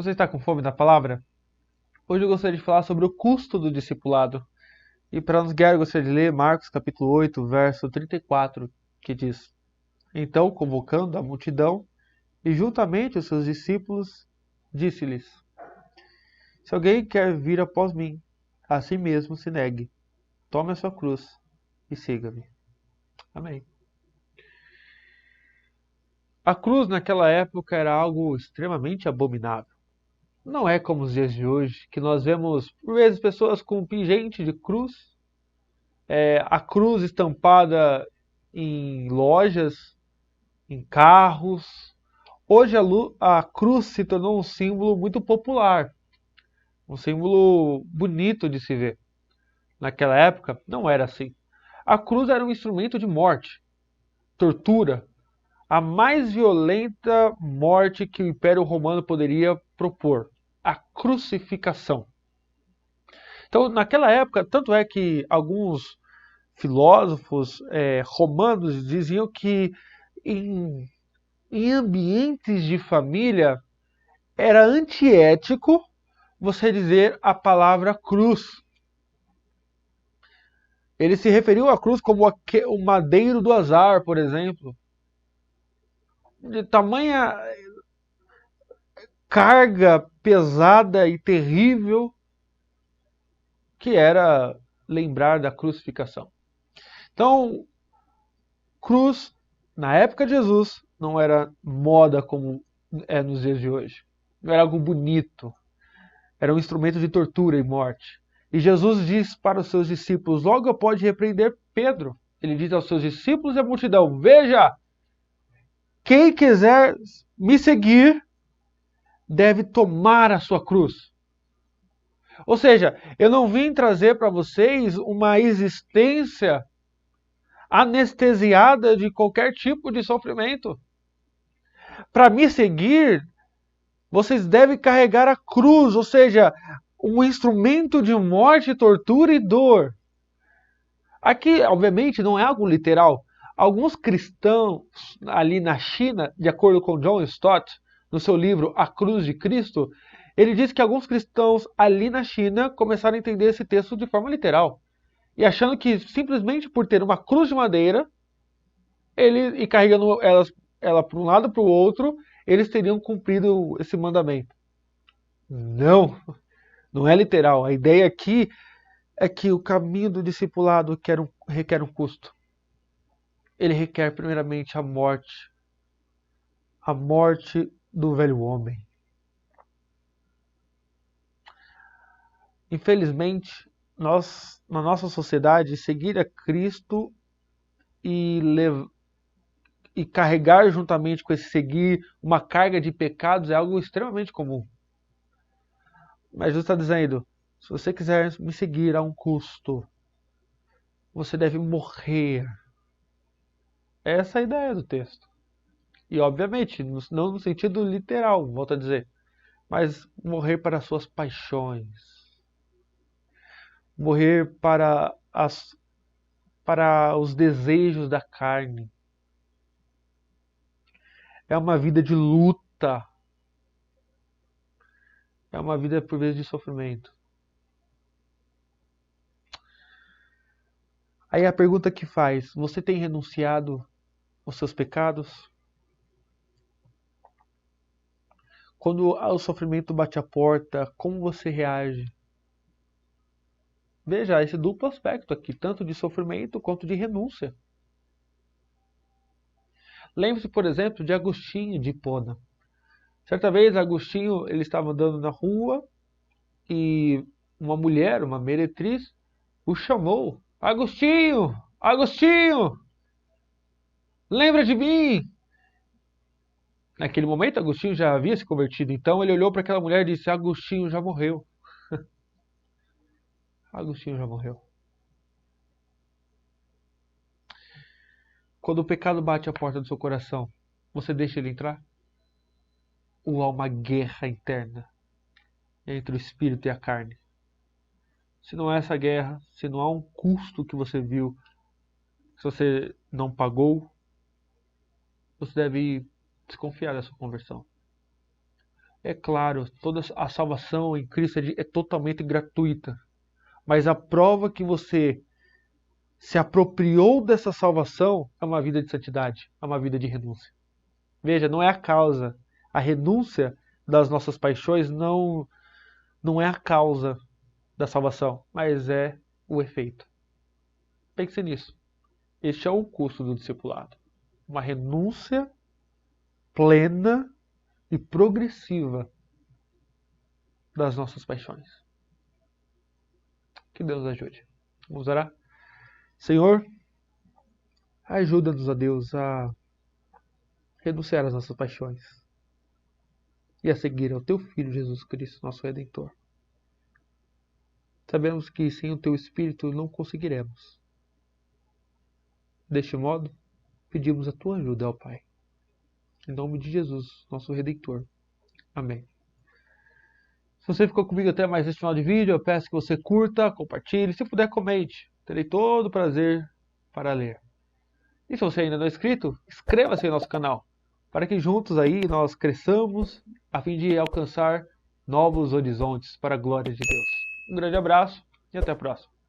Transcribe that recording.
Você está com fome da palavra? Hoje eu gostaria de falar sobre o custo do discipulado. E para nos guiar, eu gostaria de ler Marcos capítulo 8, verso 34, que diz: Então, convocando a multidão e juntamente os seus discípulos, disse-lhes: Se alguém quer vir após mim, a si mesmo se negue, tome a sua cruz e siga-me. Amém. A cruz naquela época era algo extremamente abominável. Não é como os dias de hoje, que nós vemos, por vezes, pessoas com pingente de cruz, a cruz estampada em lojas, em carros. Hoje a cruz se tornou um símbolo muito popular, um símbolo bonito de se ver. Naquela época, não era assim. A cruz era um instrumento de morte, tortura, a mais violenta morte que o Império Romano poderia propor, a crucificação. Então, naquela época, tanto é que alguns filósofos romanos diziam que em, em ambientes de família era antiético você dizer a palavra cruz. Ele se referiu à cruz como o madeiro do azar, por exemplo. De tamanha carga pesada e terrível que era lembrar da crucificação. Então, cruz, na época de Jesus, não era moda como é nos dias de hoje. Não era algo bonito. Era um instrumento de tortura e morte. E Jesus diz para os seus discípulos, logo após repreender Pedro, ele diz aos seus discípulos e à multidão: Veja, quem quiser me seguir deve tomar a sua cruz. Ou seja, eu não vim trazer para vocês uma existência anestesiada de qualquer tipo de sofrimento. Para me seguir, vocês devem carregar a cruz, ou seja, um instrumento de morte, tortura e dor. Aqui, obviamente, não é algo literal. Alguns cristãos ali na China, de acordo com John Stott, no seu livro A Cruz de Cristo, ele diz que alguns cristãos ali na China começaram a entender esse texto de forma literal. E achando que simplesmente por ter uma cruz de madeira, e carregando ela para um lado para o outro, eles teriam cumprido esse mandamento. Não, não é literal. A ideia aqui é que o caminho do discipulado requer um custo. Ele requer primeiramente a morte do velho homem. Infelizmente, nós, na nossa sociedade, seguir a Cristo e, e carregar juntamente com esse seguir uma carga de pecados é algo extremamente comum. Mas Jesus está dizendo, se você quiser me seguir a um custo, você deve morrer. Essa é a ideia do texto. E obviamente, não no sentido literal, volto a dizer, mas morrer para as suas paixões. Morrer para os desejos da carne. É uma vida de luta. É uma vida por vezes de sofrimento. Aí a pergunta que faz, você tem renunciado aos seus pecados? Quando o sofrimento bate a porta, como você reage? Veja esse duplo aspecto aqui, tanto de sofrimento quanto de renúncia. Lembre-se, por exemplo, de Agostinho de Hipona. Certa vez, Agostinho ele estava andando na rua e uma mulher, uma meretriz, o chamou. Agostinho! Agostinho! Lembra de mim! Naquele momento, Agostinho já havia se convertido. Então ele olhou para aquela mulher e disse: Agostinho já morreu. Agostinho já morreu. Quando o pecado bate à porta do seu coração, você deixa ele entrar? Ou há uma guerra interna entre o espírito e a carne? Se não há essa guerra, se não há um custo que você viu, se você não pagou, você deve desconfiar da sua conversão. É claro, toda a salvação em Cristo é totalmente gratuita. Mas a prova que você se apropriou dessa salvação é uma vida de santidade, é uma vida de renúncia. Veja, não é a causa. A renúncia das nossas paixões não é a causa da salvação, mas é o efeito. Pense nisso. Este é o custo do discipulado. Uma renúncia plena e progressiva das nossas paixões. Que Deus ajude. Vamos orar? Senhor, ajuda-nos, a Deus, a renunciar às nossas paixões e a seguir ao Teu Filho Jesus Cristo, nosso Redentor. Sabemos que sem o Teu Espírito não conseguiremos. Deste modo, pedimos a Tua ajuda, ó Pai. Em nome de Jesus, nosso Redentor. Amém. Se você ficou comigo até mais esse final de vídeo, eu peço que você curta, compartilhe, se puder comente. Terei todo o prazer para ler. E se você ainda não é inscrito, inscreva-se em nosso canal, para que juntos aí nós cresçamos a fim de alcançar novos horizontes para a glória de Deus. Um grande abraço e até a próxima.